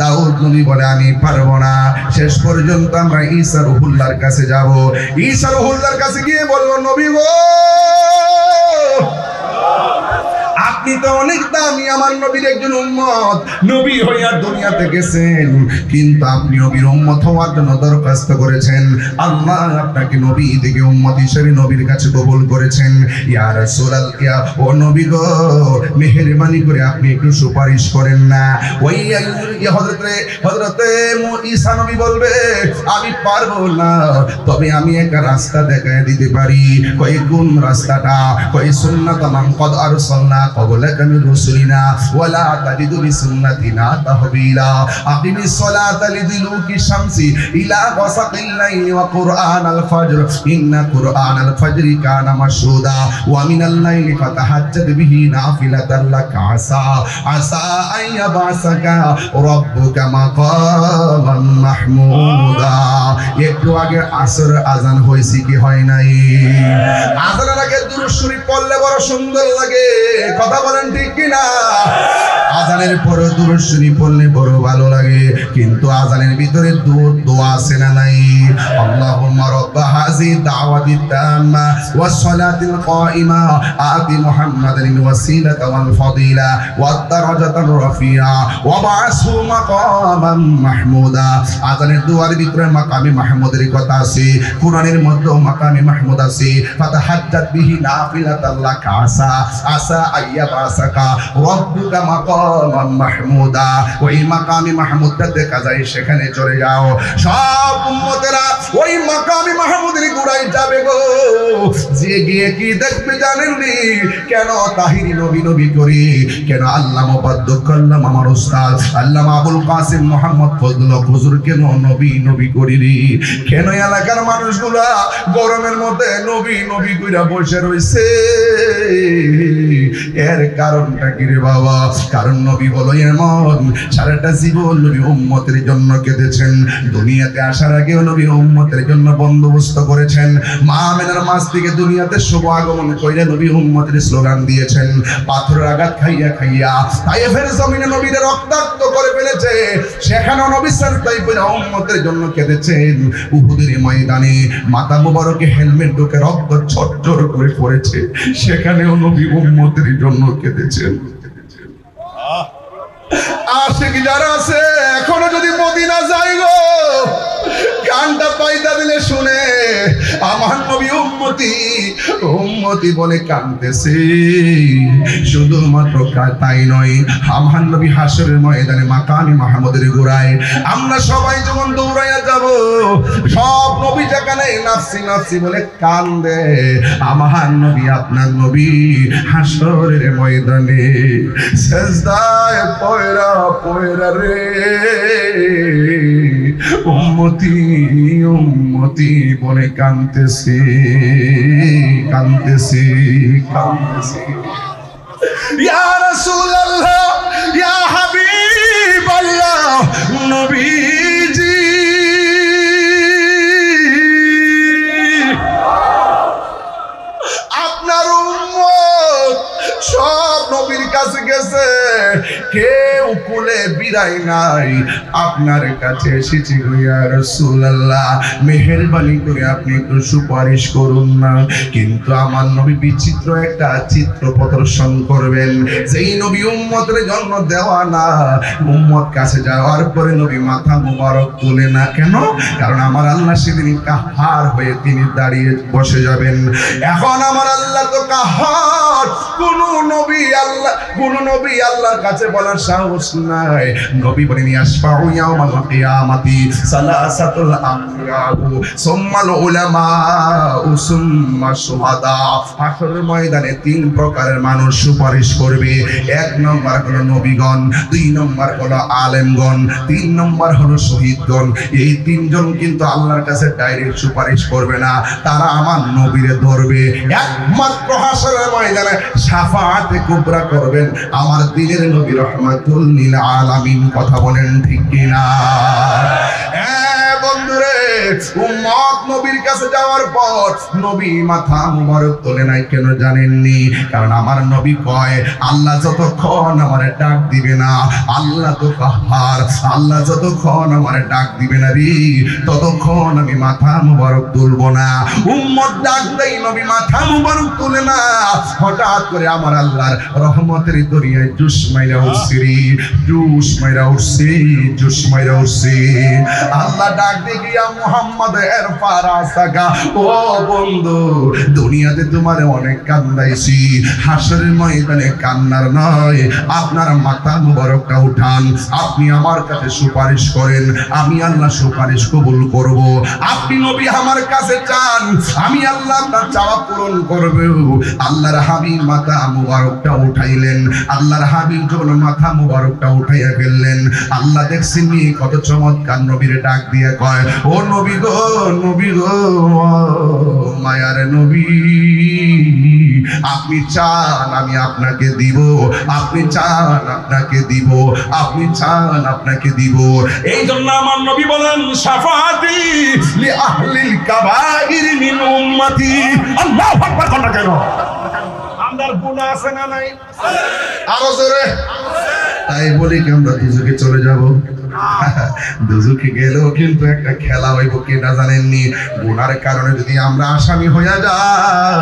দাউদ নবী বলে আমি পারবো না। শেষ পর্যন্ত আমরা ঈসা রূহুল্লাহর কাছে যাব। ঈসা রূহুল্লাহর কাছে গিয়ে বলবো, নবী গো আপনি তো অনেক দামি, আমার নবীর একজন উম্মত, নবী হইয়া দুনিয়াতে গেছেন, কিন্তু আপনি নবীর উম্মত হওয়ার জন্য দরখাস্ত করেছেন। আল্লাহ আপনাকে নবী থেকে উম্মত হিসেবে নবীর কাছে কবুল করেছেন। ইয়া রাসূলুল্লাহ, ও নবী গো মেহেরবানি করে আপনি একটু সুপারিশ করেন না। ওই হযরতে ঈসা নবী বলবে আমি পারবো না, তবে আমি একটা রাস্তা দেখায় দিতে পারি। কই কোন রাস্তাটা? কই সুন্নাত মান কদ আরসালনা قبلك من رسلنا ولا تجد لسنتنا تحويلا أقم الصلاة لدلوك الشمس إلى غسق الليل وقرآن الفجر إن قرآن الفجر كان مشهودا ومن الليل فتهجد به نافلة لك عسى أن يبعثك ربك مقاما محمودا। একটু আগে আসর আজান হয়েছে কি হয় নাই? আজানের আগে দুরূদ শরীফ পড়লে বড় সুন্দর লাগে, কথা বলেন ঠিক কিনা? আজানের পরে দুরূদ শরীফ পড়লে বড় ভালো লাগে, কিন্তু আজানের ভিতরে দোয়া আছে না নাই? আল্লাহুম্মা রাব্বা হাযি দাওয়াতিত তাম্মা ওয়াস সালাতিল কাইমা আতি মুহাম্মাদাল ওয়াসিলাতা ওয়াল ফাদিলা ওয়াদ দারাজাতার রাফিয়া ওয়া বা'সহু মাকামান মাহমুদা। আজানের দোয়ার ভিতরে মাকামে মাহমুদের কথা আছে, কুরআনের মধ্যে মাকামে মাহমুদ আছে। ফাতাহাজ্জাত বিহি নাফিলাতাল লাকা আসা আইয়াবাসাকা রাব্বুকা মাকামান মাহমুদা। ওই মাকামে মাহমুদটা দেখা যায়, সেখানে চলে যাও। সব উম্মতেরা ওই মাকামি মাহমুদের গোড়ায় যাবে গো, যে গিয়ে কি দেখবে জানেননি? কেন তাহিরি নবী নবী করি, কেন আল্লামা বাদ্দুক আল্লাম আমার উস্তাদ আল্লামা আবুল কাসিম মোহাম্মদ ফজলুল হক হুজুর কেন নবী নবী করিনি? কেন এলাকার মানুষগুলা গরমের মধ্যে নবী নবী কইরা বসে রইছে? এর কারণটা কি রে বাবা? কারণ নবী হলো এমন, সারাটা জীবন নবী উম্মতের জন্য কেঁদেছেন, দুনিয়াতে আসার আগেও নবী উম্মতের জন্য বন্দোবস্ত করেছেন। মা আমেনার মাছ থেকে দুনিয়াতে শুভ আগমন কইরা নবী উম্মতের স্লোগান দিয়েছেন। পাথরের আঘাত খাইয়া খাইয়া তায়েফের জমিনে নবীদের রক্তাক্ত করে ফেলেছে, সেখানেও নবী সাল্লাল্লাহু আলাইহি ওয়াসাল্লাম উম্মতের জন্য কেঁদেছেন। উহুদের ময়দানে মাথা মুবারকে হেলমেট ঢুকে রক্ত ঝরঝর করে পড়েছে, সেখানেও নবী উম্মতের জন্য কেঁদেছেন। আশিক যারা আছে এখনো যদি মদিনা যাই গো, কানটা পাইতা দিলে শুনে আমার নবী উম্মতি উম্মতি বলে কাঁদতেছে। শুধুমাত্র তাই নয়, আমার নবী হাসরের ময়দানে মাকামি মাহমুদের গোড়ায় আমরা সবাই যখন দৌড়াইয়া যাব, সব নবী যেখানে নাফসি নাফসি বলে কান্দে, আমার নবী আপনার নবী হাসরের ময়দানে সেজদায় পয়রা পয়রা রে উম্মতি উম্মতি বলে কাঁদতেছে কাঁদতেছে কাঁদতেছে। ইয়া রাসূলুল্লাহ, ইয়া হাবিবাল্লাহ, নবীজি আপনার উম্মত সব নবীর কাছে গেছে, কেউ কুলে বিদায় নাই, আপনার কাছে এসেছি গো ইয়া রাসূলুল্লাহ, মেহেরবানি করে আপনি একটু সুপারিশ করুন না। কিন্তু আমার নবী বিচিত্র একটা চিত্র প্রদর্শন করবেন, যেই নবী উম্মতের জন্য দেওয়া না, উম্মত কাছে যাওয়ার পরে নবী মাথা মুবারক তুলে না। কেন? কারণ আমার আল্লাহ সেদিন কাহার হয়ে তিনি দাঁড়িয়ে বসে যাবেন। এখন আমার আল্লাহ তো কাহার, কোন নবী আল্লাহর কাছে বলার সাহস নাই। নবী বলেন ইয়াশফাউ ইয়াউমাল কিয়ামাতি সালাসাতুল আমবিয়াউ সুম্মাল উলামাউ সুম্মা শুহাদা। হাসরের ময়দানে তিন প্রকারের মানুষ সুপারিশ করবে। এক নম্বর হলো নবীগণ, দুই নম্বর হলো আলেমগণ, তিন নম্বর হলো শহীদগণ। এই তিনজন কিন্তু আল্লাহর কাছে ডাইরেক্ট সুপারিশ করবে না, তারা আমার নবীরে ধরবে। একমাত্র হাসরের ময়দানে শাফাআতে কুবরা করবেন আমার দিনের নবী রহমাতুল লিল আলামিন। কথা বলেন ঠিক কিনা? বন্ধুরে, উম্মত নবীর কাছে যাওয়ার পর নবী মাথা মুবারক তোলে নাই। কেন জানেননি? কারণ আমার নবী কয় আল্লাহ যতক্ষণ আমারে ডাক দিবে না, আল্লাহ তো কাহার, আল্লাহ যতক্ষণ আমারে ডাক দিবে না রে, ততক্ষণ আমি মাথা মুবারক তুলব না। উম্মত ডাক দেয়, নবী মাথা মুবারক তুলে না। হঠাৎ করে আমার আল্লাহর রহমতের দরিয়ায় জুস মাইরা উঠছে রে, জুস মাইরা উঠছে, জুস মাইরা উঠছে। আল্লাহ ডাক দিয়ে গিয়া মুহাম্মদ এরফা রাসাকা, ও বন্ধু, দুনিয়াতে তোমারে অনেক কান্দাইছি, হাসরের ময়দানে কান্নার নয়, আপনার মাথা মুবারকটা উঠান, আপনি আমার কাছে সুপারিশ করেন, আমি আল্লাহ সুপারিশ কবুল করব। আপনি নবী আমার কাছে চান, আমি আল্লাহ আপনার চাওয়া পূরণ করব। আল্লাহর হাবিব মাথা মুবারকটা উঠাইলেন। আল্লাহর হাবিব যখন মাথা মুবারকটা উঠাইয়া ফেললেন, আল্লাহ দেখছেন কত চমৎকার নবীরে ডাক দিয়ে কয়, ও নবী গো, নবী গো, মায়ার নবী, আপনি চান আমি আপনাকে দিব, আপনি চান আপনাকে দিব, আপনি চান আপনাকে দিব। এই জন্য আমার নবী বলেন শাফাআতি লি আহলিল কাবাইর মিন উম্মতি। আল্লাহু আকবার। কোন কেন আমার গুনাহ আছে না নাই? আরো জোরে। তাই বলি কি আমরা দুজকে চলে যাব? দুজকে গেলেও কিন্তু একটা খেলা হইব, কেটা জানেননি? গুনার কারণে যদি আমরা আসামি হইয়া যাই,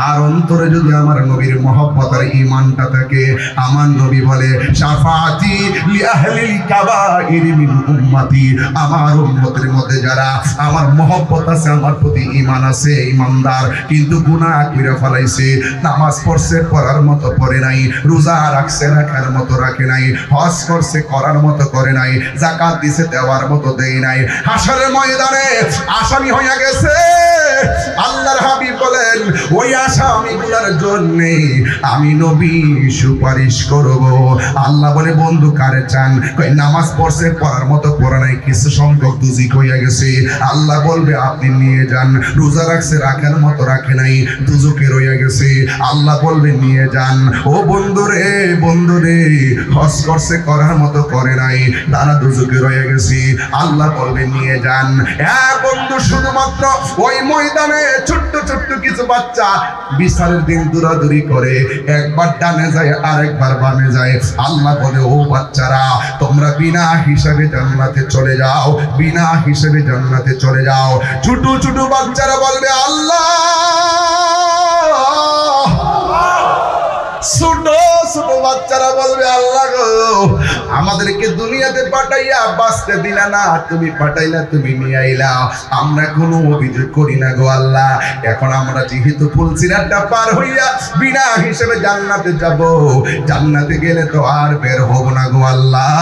আর অন্তরে যদি আমার নবীর মহব্বত আর ঈমানটা থাকে, আমার নবী বলে শাফাআতি লি আহলিল কাবাইর মিন উম্মতি, আমার উম্মতের মধ্যে যারা আমার মহব্বত আছে, আমার প্রতি ঈমান আছে, ঈমানদার, কিন্তু গুনাহ কইরা ফলাইছে, নামাজ পড়ছে পড়ার মতো পড়ে নাই, রোজা রাখছে রাখার মতো রাখে নাই, হজ করছে করার মতো করে নাই, যাকাত দিছে দেওয়ার মতো দেই নাই, হাসরের ময়দানে আসামি হইয়া গেছে। আল্লাহর হাবিব বলেন ওই আসামিগুলোর জন্য আমি নবী সুপারিশ করব। আল্লাহ বলে বন্ধু কারে চান? কই নামাজ পড়ছে, পড়ার মতো পড়া নাই, কিছু সংখ্যক দুজিক হইয়া গেছে। আল্লাহ বলবে আপনি নিয়ে যান। রোজা রাখছে, রাখার মতো রাখে নাই, দুজকে রইয়া গেছে। আল্লাহ বলবে নিয়ে যান। ও বন্ধুরে বন্ধুরে, হজ করছে, করার মতো করে নাই, তারা দুজকে রইয়া গেছে। আল্লাহ বলবে নিয়ে যান। হ্যাঁ বন্ধু, শুধুমাত্র ওই ময়দানে ছোট্ট ছোট্ট কিছু বাচ্চা বিচারের দিন দৌড়াদৌড়ি করে, একবার ডানে যায় আরেকবার বামে যায়। আল্লাহ বলে ও বাচ্চারা, তোমরা বিনা হিসাবে জান্নাতে চলে যাও, বিনা হিসাবে জান্নাতে চলে যাও। ছোট ছোট বাচ্চারা বলবে আল্লাহ, ছোট ছোট বাচ্চারা বলবে আল্লাহ গো, আমাদেরকে দুনিয়াতে পাঠাইয়া বাঁচতে দিলা না, তুমি পাঠাইলা, তুমি নিয়ে আইলা, আমরা কোনো অভিযোগ করি না গো আল্লাহ। এখন আমরা যেহেতু ফুলসিরাতটা পার হইয়া বিনা হিসেবে জান্নাতে যাব, জান্নাতে গেলে তো আর বের হব না গো আল্লাহ,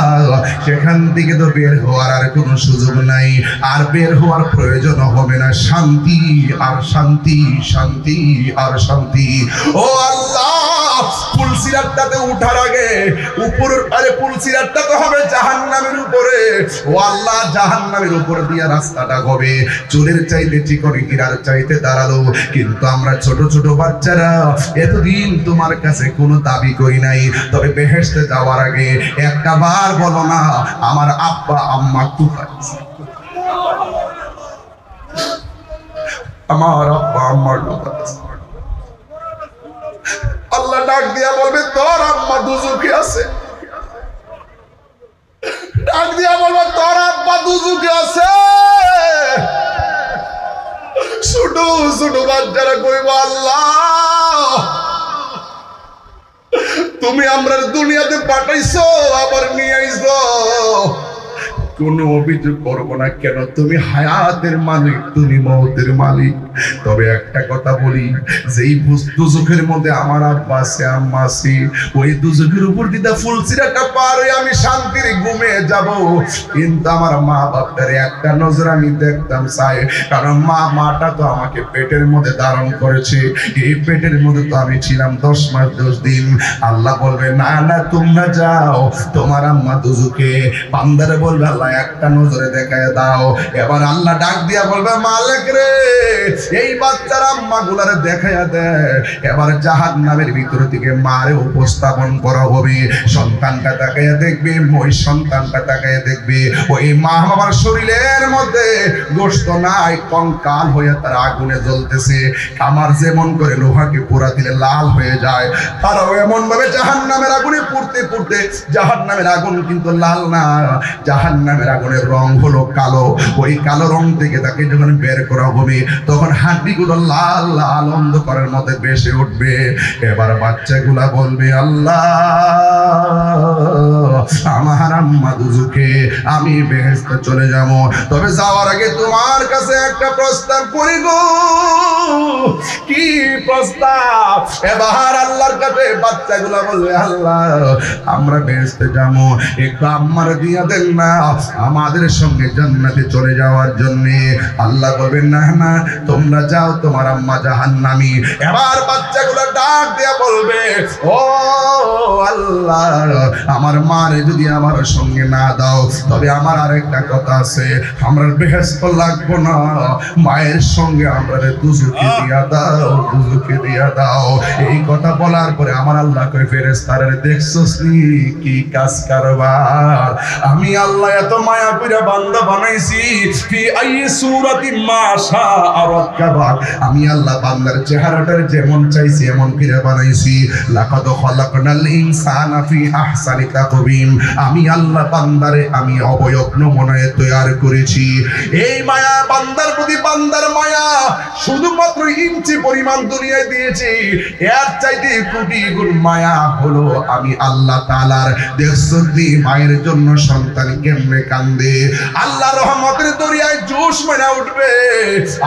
সেখান থেকে তো বের হওয়ার আর কোনো সুযোগ নাই, আর বের হওয়ার প্রয়োজন হবে না। শান্তি আর শান্তি, শান্তি আর শান্তি। ও আল্লাহ, ফুলসিরাতটাতে উঠার আগে উপর, আরে ফুলসিরাতটা তো হবে জাহান্নামের উপরে। ও আল্লাহ, জাহান্নামের উপর দিয়া রাস্তাটা হবে চুলের চাইতে চিকন হীরার চাইতে দাঁড়ালো। কিন্তু আমরা ছোট ছোট বাচ্চারা এতদিন তোমার কাছে কোনো দাবি করি নাই, তবে বেহেশতে যাওয়ার আগে একটা বার বলো না আমার আব্বা আম্মা কোথায়? আমার আব্বা আম্মার কোথায়? আল্লাহ ডাক দিয়া বলবে তোর আম্মা দুজকে আছে, ডাক দিয়া বলবে তোর আব্বা দুজকে আছে। ছোট ছোট বাচ্চারা কইব আল্লাহ, তুমি আমরা দুনিয়াতে পাঠাইছো, আবার নিয়ে আইছো, কোনো অভিযোগ করবো না। কেন? তুমি হায়াতের মালিক, তুমি মওতের মালিক। তবে একটা কথা বলি, যেই দুজকের মধ্যে আমার আব্বা আছে, আম্মা আছে, ওই দুজকের উপর দিদা ফুলসিরাতটা পার হয়ে আমি শান্তির ঘুমে যাব। কিন্তু আমার মা বাপটার একটা নজর আমি দেখতাম চাই, কারণ মাটা তো আমাকে পেটের মধ্যে ধারণ করেছে, এই পেটের মধ্যে তো আমি ছিলাম 10 মাস 10 দিন। আল্লাহ বলবে না না, তোমরা যাও, তোমার আম্মা দুজকে। বান্দারে বলবে আল্লাহ একটা নজরে দেখায় দাও। এবার আল্লাহ ডাক দিয়া বলবে মালিক রে, এই বাচ্চার আম্মা গুলারে দেখায়া দে। এবার জাহান্নামের ভিতর থেকে মারে উপস্থাপন করা হবে। সন্তানটা তাকাইয়া দেখবে, ওই সন্তানটা তাকাইয়া দেখবে, ওই মা বাবার শরীরের মধ্যে গোশত নাই, কঙ্কাল হয়ে তারা আগুনে জ্বলতেছে। আমার যেমন করে লোহাকে পোড়া দিলে লাল হয়ে যায়, তারাও এমন ভাবে জাহান্নামের আগুনে পুড়তে পুড়তে, জাহান্নামের আগুন কিন্তু লাল না, জাহান্নামের আগুনের রং হলো কালো। ওই কালো রং থেকে তাকে যখন বের করা হবে, তখন হাড্ডিগুলো লাল লাল অন্ধকারের মধ্যে ভেসে উঠবে। এবার বাচ্চাগুলা বলবে আল্লাহ, আমার আম্মা দুজকে, আমি বেহেশতে চলে যাব। তবে যাওয়ার আগে তোমার কাছে একটা প্রস্তাব করি গো। কি প্রস্তাব? এবার আল্লাহর কাছে বাচ্চাগুলা বলবে আল্লাহ, আমরা বেহেশতে যাব, একটু আম্মার দিয়া দেন না, আমাদের সঙ্গে জান্নাতে চলে যাওয়ার জন্য। আল্লাহ বলবেন না না, তোমরা যাও, তোমার আম্মা জাহান্নামী। এবার বাচ্চাগুলো ডাক দিয়া বলবে ও আল্লাহ, আমার মারে যদি আমার সঙ্গে না দাও, তবে আমার আরেকটা কথা আছে, আমরা বেহেশত লাগবো না, মায়ের সঙ্গে আমরা দুজকে দিয়া দাও, দুজকে দিয়া দাও। এই কথা বলার পরে আমার আল্লাহ কই ফেরেশতারা, দেখছস নি কি কাজ কারবার? আমি আল্লাহ এত মায়া করে বান্দা বানাইছি, ফি আই সূরাতি মা শাআ রাক্কাবা। আমি আল্লাহ বান্দার চেহারাটার যেমন চাইছি এমন করে বানাইছি। লাকাদ খালাকনাল ইনসানা ফি আহসানি তাকবীম। আমি আল্লাহ বান্দারে আমি অবয়ব নমুনায় তৈরি করেছি। এই মায়া বান্দার প্রতি, বান্দার মায়া শুধুমাত্র ইঞ্চি পরিমাণ দুনিয়ায় দিয়েছি, এর চাইতে কোটি গুণ মায়া হলো আমি আল্লাহ তাআলার। দেখছস নি মায়ের জন্য সন্তান কেমনে কান্দে? আল্লাহ রহমতের দরিয়ায় জোশ মেরা উঠবে,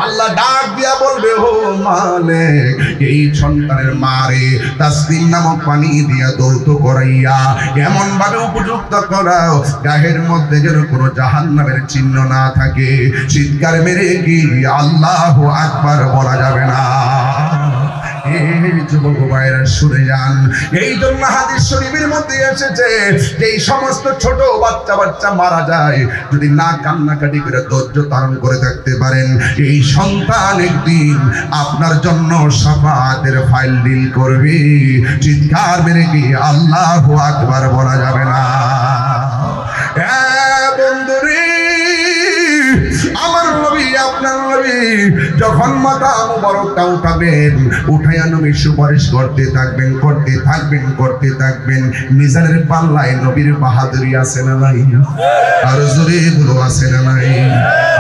আল্লাহ ডাক দিয়া বলবে, ও মালিক, এই সন্তানের মারে তাসলিম নামক পানি দিয়া দৌত করাইয়া এমন ভাবে উপযুক্ত করাও গায়ের মধ্যে যেন কোনো জাহান্নামের চিহ্ন না থাকে। চিৎকার মেরে কি আল্লাহু আকবার বলা যাবে না? যুবক ভাইরা শুনে যান, এই জন্য হাদিস শরীফের মধ্যে এসেছে যে এই সমস্ত ছোট বাচ্চা মারা যায়, যদি না কান্নাকাটি করে ধৈর্য ধারণ করে থাকতে পারেন, এই সন্তান একদিন আপনার জন্য শাফাতের ফাইল ডিল করবে। চিৎকার মেরে কি আল্লাহু আকবার বলা যাবে না? বন্ধুরে, আমার নবী, আপনার নবী যখন মাথা মুবারকটা উঠাবেন, উঠাইয়া নবী সুপারিশ করতে থাকবেন। মিজানের পাল্লায় নবীর বাহাদুরি আছে না নাই? আর জোরে গুলো আছে না নাই?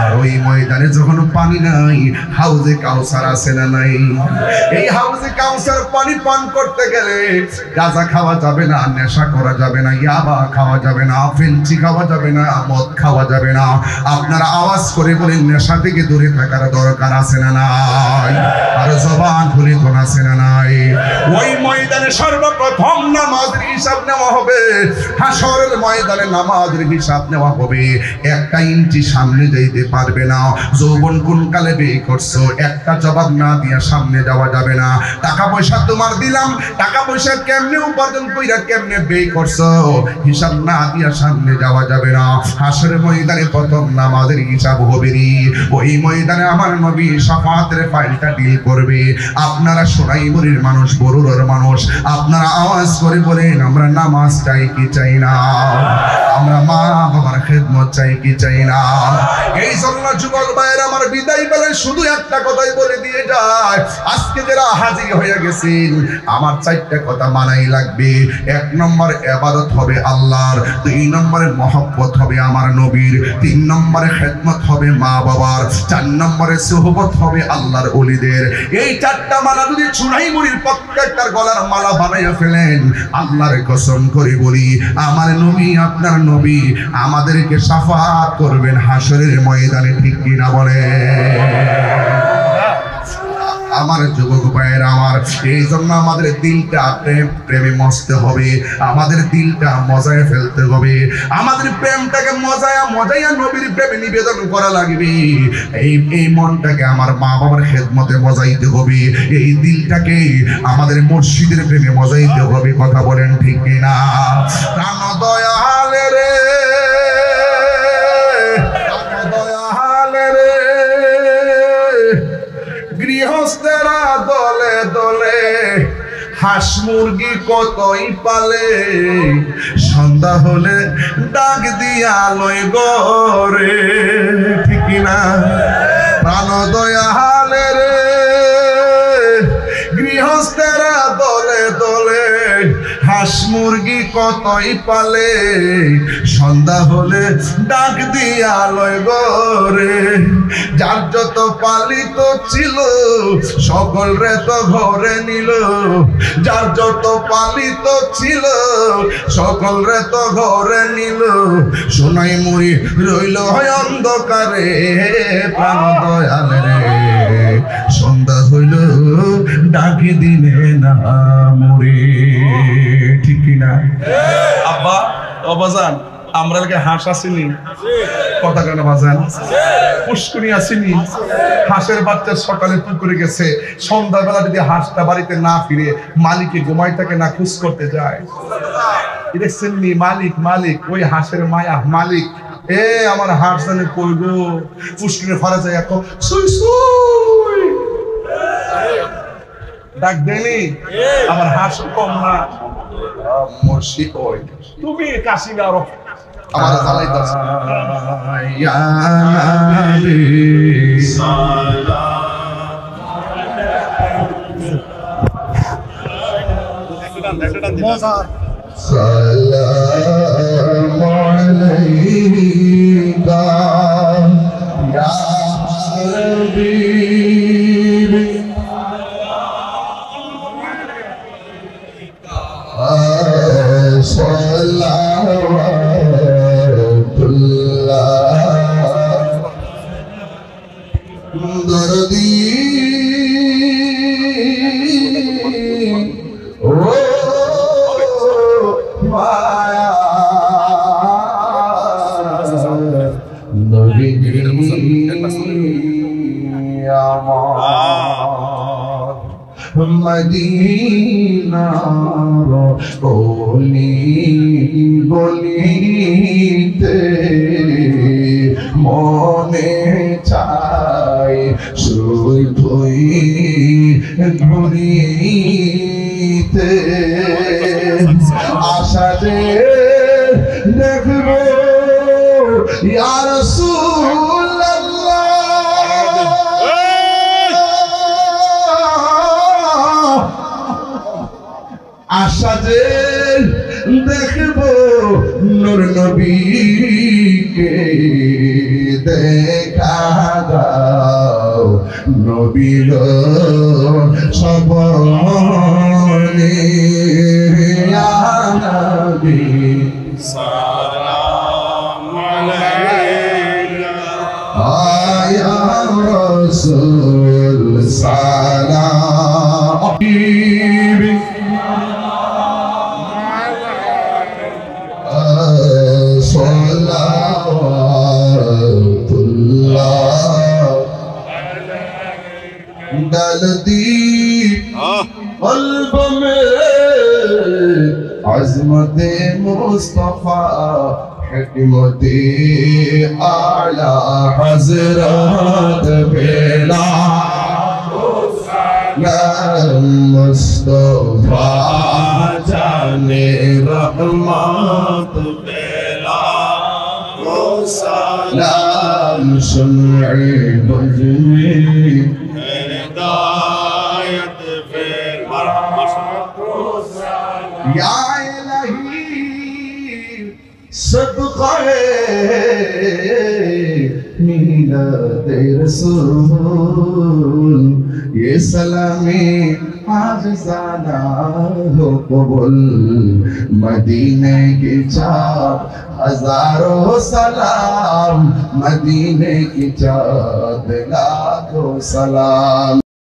আর ওই ময়দানে যখন পানি নাই, হাউজে কাউসার আছে না নাই? এই হাউজে কাউসার পানি পান করতে গেলে গাঁজা খাওয়া যাবে না, নেশা করা যাবে না, ইয়াবা খাওয়া যাবে না, ফেঞ্চি খাওয়া যাবে না, মদ খাওয়া যাবে না। আপনারা আওয়াজ করে বলেন, নেশা থেকে দূরে থাকার দরকার আছে না নাই? আর জবান খুলে কোন আছে না নাই? ওই ময়দানে সর্বপ্রথম নামাজের হিসাব নেওয়া হবে। হাসরের ময়দানে নামাজের হিসাব নেওয়া হবে। 1 ইঞ্চি সামনে যাইতে পারবে না। যৌবন কোন কালে বিয়ে করছো, একটা জবাব না দিয়া সামনে যাওয়া যাবে না। টাকা পয়সা তোমার দিলাম, টাকা পয়সা কেমনে উপার্জন কইরা কেমনে বিয়ে করছো, হিসাব না দিয়া সামনে যাওয়া যাবে না। হাসরের ময়দানে প্রথম নামাজের হিসাব হবে। ওই ময়দানে আমার নবী শাফাতের ফাইলটা ডিল করবে। আপনারা সোনাইমুড়ির মানুষ, বরুড়ার মানুষ, আপনারা আওয়াজ করে বলেন, আমরা নামাজ চাই কি চাই না? আমরা মা বাবার খেদমত চাই কি চাই না? এই জন্য যুবক ভাইয়ের আমার বিদায় বেলায় শুধু একটা কথাই বলে দিয়ে যায়, আজকে যারা হাজির হয়ে গেছেন, আমার 4টা কথা মানাই লাগবে। 1 নম্বর ইবাদত হবে আল্লাহর, 2 নম্বরে মহব্বত হবে আমার নবীর, 3 নম্বরে খেদমত হবে মা বাবার, 4 নম্বরে সুহবত হবে আল্লাহর ওলিদের। এই 4টা মালা যদি চুনাইমুড়ির প্রত্যেকটার গলার মালা বানাইয়া ফেলেন, আল্লাহর কসম করে বলি, আমার নবী, আপনার নবী আমাদেরকে শাফাত করবেন হাসরের ময়দানে। ঠিক কিনা বলে আমার যুবক ভাইয়েরা আমার? এই জন্য আমাদের দিলটা প্রেমে মজতে হবে, আমাদের দিলটা মজায় ফেলতে হবে, আমাদের প্রেমটাকে মজায়া নবীর প্রেমে নিবেদন করা লাগবে। এই মনটাকে আমার মা বাবার খেদমতে মজাইতে হবে, এই দিলটাকে আমাদের মুর্শিদের প্রেমে মজাইতে হবে। কথা বলেন ঠিক কিনা? প্রাণ দয়ালে রে, গৃহস্থেরা দলে দলে হাঁস মুরগি কতই পালে, সন্ধ্যা হলে ডাক দিয়া লয় গরে। ঠিক না? প্রাণ দয়ালে রে, গৃহস্থেরা দলে দলে হাঁস মুরগি কতই পালে, সন্ধ্যা হলে ডাক দিয়া লয় গরে। যার যত পালিত ছিল সকল রে তো ঘরে নিল, যার যত পালিত ছিল সকল রে তো ঘরে নিল। সোনাইমুড়ি রইল হয় অন্ধকারে, প্রাণ দয়াল রে, সন্ধ্যা হইল ডাকি দিলে না মুড়ি। ঠিক কিনা? আব্বা, অবাজান, আমরা হাঁস আসিনি, কথা কেন বাজান? পুষ্কুনি আসেনি, হাঁসের বাচ্চা সকালে পুকুরে গেছে, সন্ধ্যাবেলা যদি হাঁসটা বাড়িতে না ফিরে মালিকে ঘুমাই থাকে না, খুশ করতে যায়। দেখছেন নি মালিক ওই হাঁসের মায়া মালিক, এ আমার হাঁস জানে কইব পুষ্কুনি ফরা যায়, এখন সুই সুই ডাক দেনি। আমার হাঁস কম না, মর্শি ওই তুমি কাশি না আরো আমার জ্বালাইতাছে। ইয়া নবী সালামু আলাইকা ইয়া হাবিবি সালাওয়াতুল্লাহ দরদি ও মায়া নবী আমার মদিনার অলি গলিতে মনে চাই শুধুই ঘুরিতে আশা যে দেখব ইয়া রাসূলুল্লাহ আশা যে দেখব নূর নবীকে দেখা দাও নবী গো সপনে ইয়া নবী সালাম আলাইকা ইয়া রাসূল সালাম डालती क़ल्ब में अज़मत मुस्तफ़ा हिकमत आला हज़रत बेला मुस्तफ़ा जाने रहमत बेला सलाम शुमए बजमे हिदायत फिर या इलाही सदक़े मिलाद रसूल ये सलामी हाज़ाना हो कबूल मदीने की चाँद हजारों सलाम मदीने की चाँद लाखों सलाम।